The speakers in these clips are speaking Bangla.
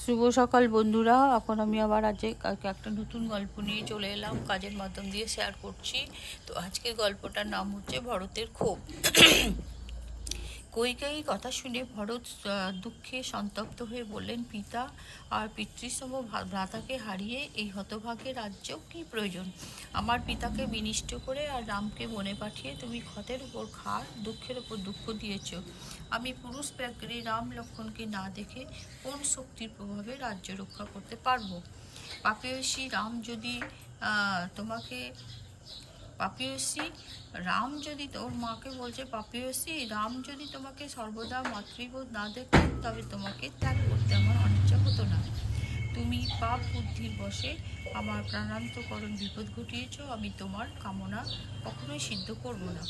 শুভ সকাল বন্ধুরা। এখন আমি আবার একটা নতুন গল্প নিয়ে চলে এলাম, কাজের মাধ্যম দিয়ে শেয়ার করছি। তো আজকের গল্পটার নাম হচ্ছে ভরতের ক্ষোভ। কইকেয়ীর কথা শুনে ভরত দুঃখে সন্তপ্ত হয়ে বললেন, পিতা আর পিতৃসম ভ্রাতাকে হারিয়ে এই হতভাগ্যের রাজ্য কী প্রয়োজন? আমার পিতাকে বিনিষ্ট করে আর রামকে বনে পাঠিয়ে তুমি ক্ষতের উপর ঘা, দুঃখের উপর দুঃখ দিয়েছ। আমি পুরুষ প্রাজ্ঞী রাম লক্ষ্মণকে না দেখে কোন শক্তির প্রভাবে রাজ্য রক্ষা করতে পারবো? পাপিয়সী রাম যদি তোমাকে পাপিয়সী রাম যদি ওর মাকে বলছে, পাপিয়সী রাম যদি তোমাকে সর্বদা মাতৃবোধ না দেখতেন তবে তোমাকে ত্যাগ করতে আমার অনিচ্ছা হতো না। তুমি পাপ বুদ্ধির বশে আমার প্রাণান্তকরণ বিপদ ঘটিয়েছ। আমি তোমার কামনা কখনোই সিদ্ধ করব না।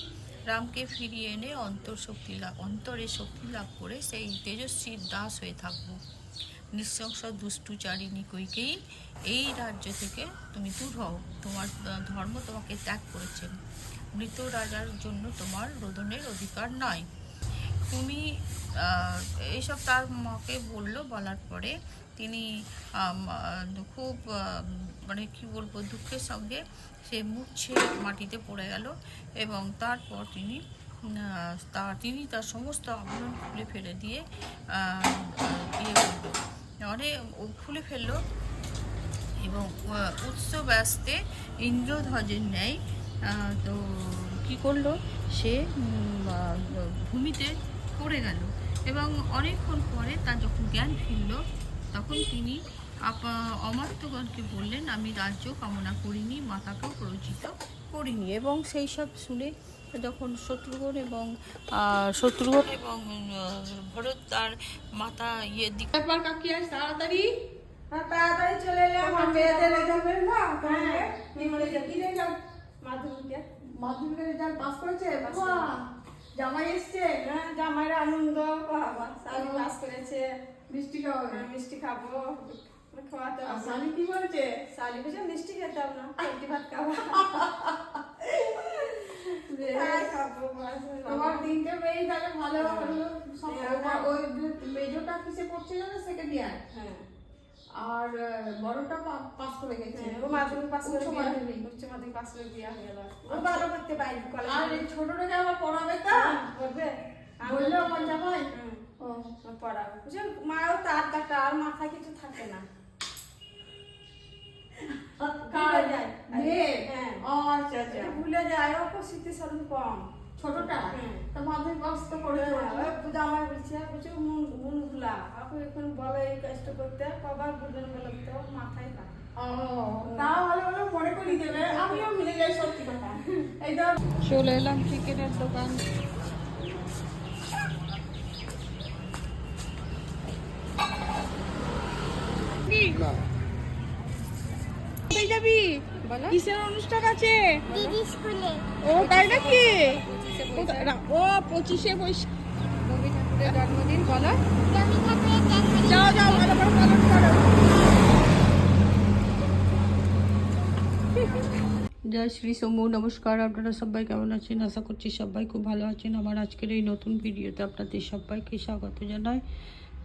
রামকে ফিরিয়ে এনে অন্তরে শক্তি লাভ করে সেই তেজস্বীর দাস হয়ে থাকবো। নৃশংস দুষ্টুচারিণী কইকেয়ী, এই রাজ্য থেকে তুমি দূর হও। তোমার ধর্ম তোমাকে ত্যাগ করেছেন। মৃত রাজার জন্য তোমার রোদনের অধিকার নয়। তুমি এইসব তার মাকে বলল। বলার পরে তিনি খুব মানে কি বলবো, দুঃখের সঙ্গে সে মূর্ছে মাটিতে পড়ে গেল। এবং তারপর তিনি তার সমস্ত আবরণ খুলে ফেলে দিয়ে খুলে ফেললো এবং উৎস ব্যস্তে ইন্দ্রধ্বজের ন্যায় তো কী করলো, সে ভূমিতে পড়ে গেল। এবং অনেকক্ষণ পরে তার যখন জ্ঞান ফিরল, তখন তিনি অমাত্যগণকে বললেন, আমি রাজ্য কামনা করিনি, মাতাকেও প্ররোচিত করিনি। এবং সেই সব শুনে যখন শত্রুঘ্ন এবং ভরত তার মাতা দিকে কাকি আস তাড়াতাড়ি তাড়াতাড়ি চলে এলাম। মেয়েদের রেজাল্ট বের না, কি রেজাল্ট? মাধ্যমিকের রেজাল্ট পাস করেছে। জামাই এসছে। হ্যাঁ, জামাইয়ের আনন্দ। শালি পাস করেছে। মিষ্টি খাবো? মিষ্টি খাবো, খাওয়াতে। শালি কি বলছে? শালি বলছে মিষ্টি খেতাম না, রুটি ভাত খাবো। তোমার তিনটে মেয়ে তাহলে ভালো হলো। ওই মেজোটা কিসে পড়ছে জানো? Second year. হ্যাঁ। আর বড়টা পাস করে গেছে। ও মাধ্যমিক পাস করে উচ্চ মাধ্যমিক পাস করে বিয়ে হয়ে গেল। ও ভালো করতে পারি। আর এই ছোটটাকে আবার পড়াবে তা বলবে, বললো আমার জামাই। ও পড়াবে, বুঝলে মাও তার কাটা, আর মাথায় কিছু থাকে না। ভুলে যায়, ও স্মৃতি শক্তি কম। ছোটটা তো মাধ্যমিক পাস তো করে জামাই বলছে, বলছে মন ভুলা আপনি এখন বলো এই কাজটা করতে, কবার বুঝলেন বলো তো মাথায় না। তাও ভালো ভালো মনে করি দেবে, আমিও মিলে যাই। সত্যি কথা। এই তো চলে এলাম চিকেনের দোকান। যাবি? কিসের অনুষ্ঠান আছে? ও তাই নাকি? ও 25শে বৈশাখ রবি ঠাকুরের জন্মদিন। বলো, যাও যাও, ভালো করে পালন করো। জয় শ্রী শম্ভু। নমস্কার, আপনারা সবাই কেমন আছেন? আশা করছি সবাই খুব ভালো আছেন। আমার আজকের এই নতুন ভিডিওতে আপনাদের সবাইকে স্বাগত জানাই।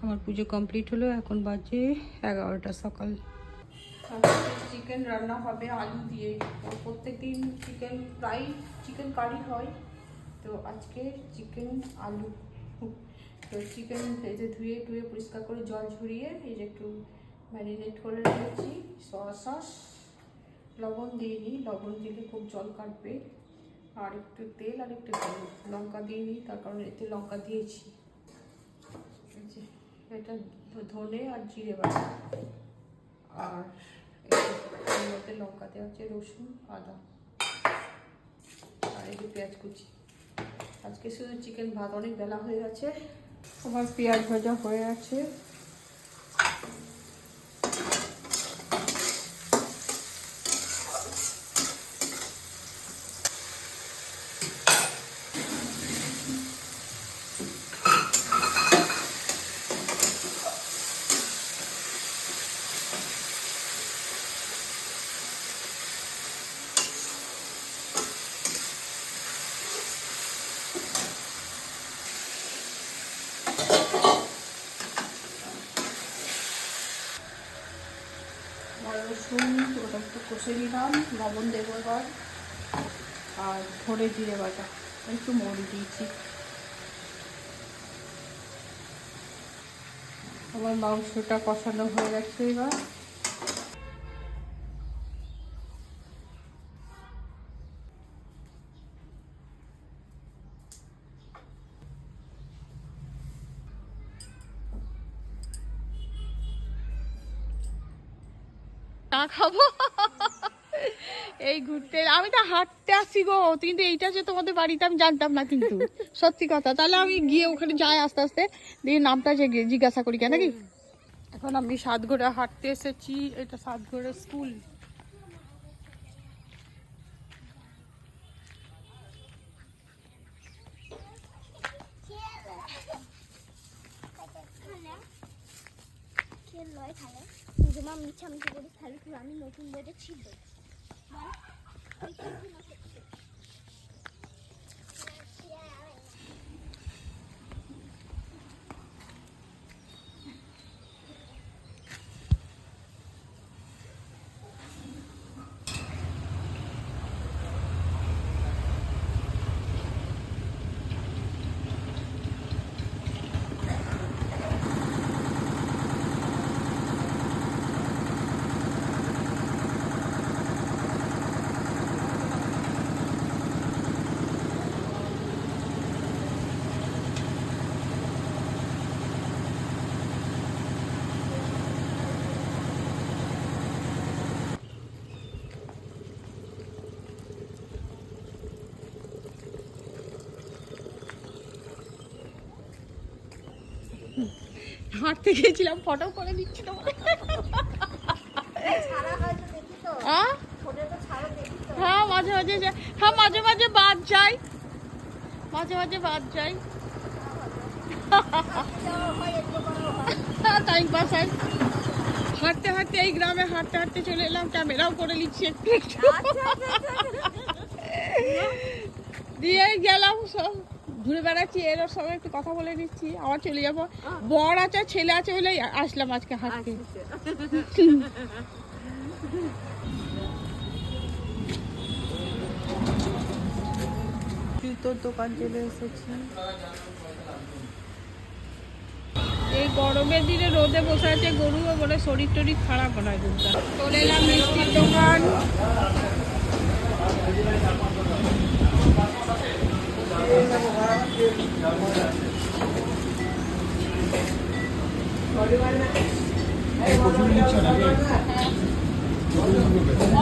আমার পুজো কমপ্লিট হলো, এখন বাজে 11টা সকাল। চিকেন রান্না হবে আলু দিয়ে। প্রত্যেক দিন প্রায় চিকেন কারি হয়, তো আজকে চিকেন আলু। তো চিকেন এই যে ধুয়ে পরিষ্কার করে জল ঝরিয়ে এই যে একটু ম্যারিনেট করে রেখেছি। সস লবণ দিইনি, লবণ দিলে খুব জল কাটবে। আর একটু তেল আর একটু লঙ্কা দিইনি, তার কারণ এতে লঙ্কা দিয়েছি। এটা ধনে আর জিরে বাটা, আর এর মধ্যে লঙ্কা দেওয়া আছে, রসুন আদা আর এই যে পেঁয়াজ কুচি। আজকে শুধু চিকেন ভাত, অনেক বেলা হয়ে গেছে। আমার পেঁয়াজ ভাজা হয়ে আছে। আর রসুন ওটা একটু কষে নিলাম, লবণ দেবো এবার, আর ধরে জিরে বাটা, একটু মরি দিয়েছি। আমার মাংসটা কষানো হয়ে গেছে এবার। চা খাবো এই ঘুরতে, আমি তো হাঁটতে আসছি গো, কিন্তু এইটা যে তোমাদের বাড়িতে আমি জানতাম না কিন্তু সত্যি কথা। তাহলে আমি গিয়ে ওখানে যাই আস্তে আস্তে, দিয়ে নামটা জিজ্ঞাসা করি কেন নাকি। এখন আমি সাতঘোড়া হাঁটতে এসেছি, এটা সাতঘোড়া স্কুল। আমি নতুন বইটা ছিল হাঁটতে গিয়েছিলাম, ফটো করে নিচ্ছি তোমার। হ্যাঁ মাঝে মাঝে, হ্যাঁ মাঝে মাঝে বাদ যাই, মাঝে মাঝে বাদ যাই, টাইম পাস হয়। হাঁটতে হাঁটতে এই গ্রামে হাঁটতে হাঁটতে চলে এলাম, ক্যামেরাও করে নিচ্ছি একটু একটু। দিয়ে গেলাম, সব ঘুরে বেড়াচ্ছি, এর সবাই একটু কথা বলে নিচ্ছি, আবার চলে যাবো। বর আছে ছেলে আছে বলে আসলাম আজকে হাঁটতে। জুতোর দোকান চলে এসেছি। এই গরমের দিনে রোদে বসে আছে গরুও বলে শরীর টরীর খারাপ হয় দুধটা। চলে এলাম মিষ্টির দোকান।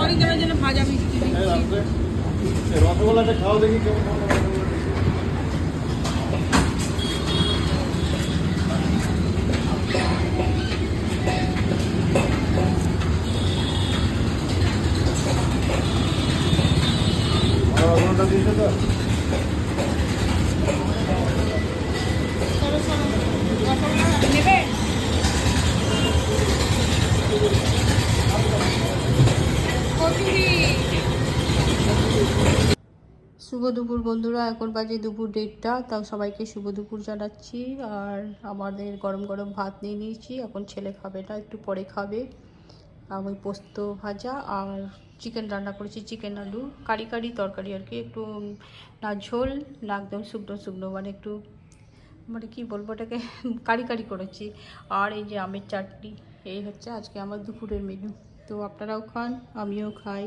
অরিজিনাল জন্য ভাজা মিষ্টি দিচ্ছি। রসগোল্লাটা খাও দেখি কেমন। রসগোল্লাটা দিয়েছে তো নেবে? শুভ দুপুর বন্ধুরা, এখন বাজে দুপুর 1:30, তাও সবাইকে শুভ দুপুর জানাচ্ছি। আর আমাদের গরম গরম ভাত নিয়ে নিয়েছি, এখন ছেলে খাবে না, একটু পরে খাবে। আমি পোস্ত ভাজা আর চিকেন রান্না করেছি, চিকেন আলু কারি কারি তরকারি আর কি, একটু না ঝোল না একদম শুকনো শুকনো, মানে একটু মানে কি বলবো ওটাকে, কারি কারি করেছি। আর এই যে আমের চাটনি, এই হচ্ছে আজকে আমার দুপুরের মেনু। তো আপনারাও খান, আমিও খাই।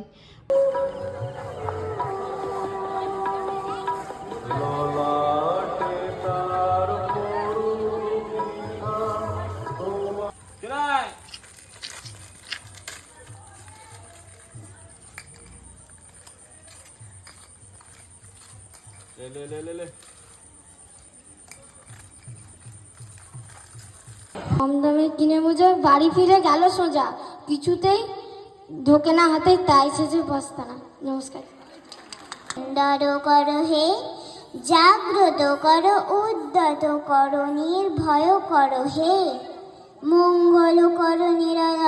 কম দামে কিনে বুঝে বাড়ি ফিরে গেল সোজা, কিছুতেই ঢোকে না হাতে, তাই সেজে বসতা না। নমস্কার। সুন্দর করো হে, জাগ্রত করো, উদ্যত করো, নির্ভয় করো হে, মঙ্গল করো নিরালা।